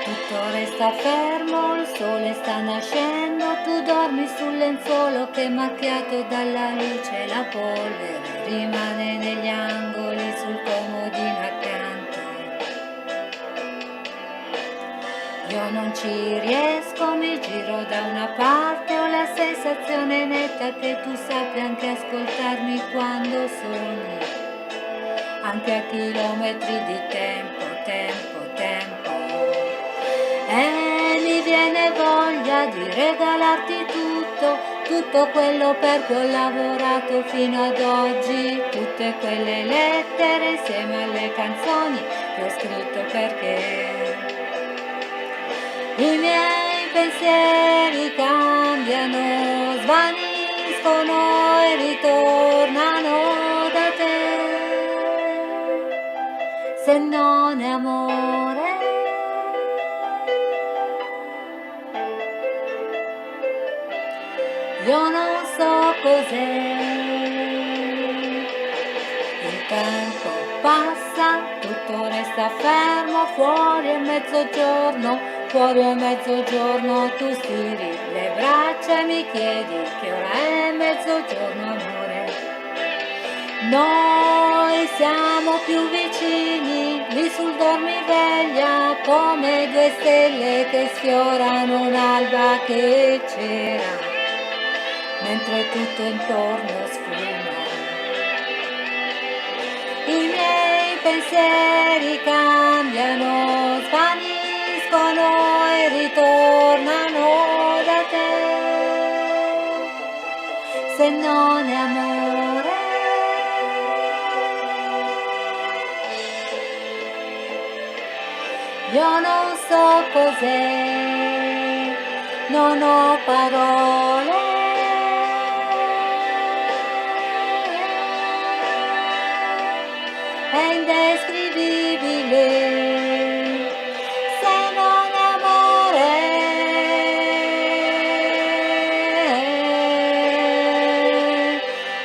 Tutto resta fermo, il sole sta nascendo, tu dormi sul lenzuolo che è macchiato dalla luce, la polvere rimane negli angoli sul comodino accanto. Io non ci riesco, mi giro da una parte, ho la sensazione netta che tu sappia anche ascoltarmi quando sogni, anche a chilometri di tempo, tempo, tempo. E mi viene voglia di regalarti tutto, tutto quello per cui ho lavorato fino ad oggi, tutte quelle lettere insieme alle canzoni che ho scritto perché i miei pensieri cambiano, svaniscono e ritornano da te. Se non è amore, io non so cos'è. Il tempo passa, tutto resta fermo, fuori è mezzogiorno, tu stiri le braccia e mi chiedi che ora è mezzogiorno, amore. Noi siamo più vicini, lì sul dormiveglia, come due stelle che sfiorano un'alba che c'era, mentre tutto intorno sfuma. I miei pensieri cambiano, svaniscono e ritornano da te. Se non è amore, io non so cos'è, non ho parole. È indescrivibile, se non è amore,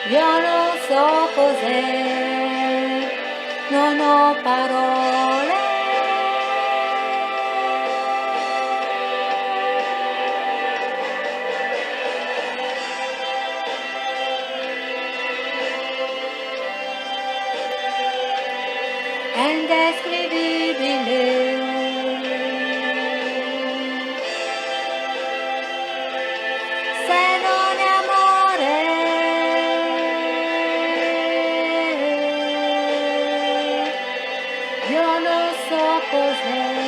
io non so cos'è, non ho parole. È indescrivibile, se non è amore, io non so cos'è.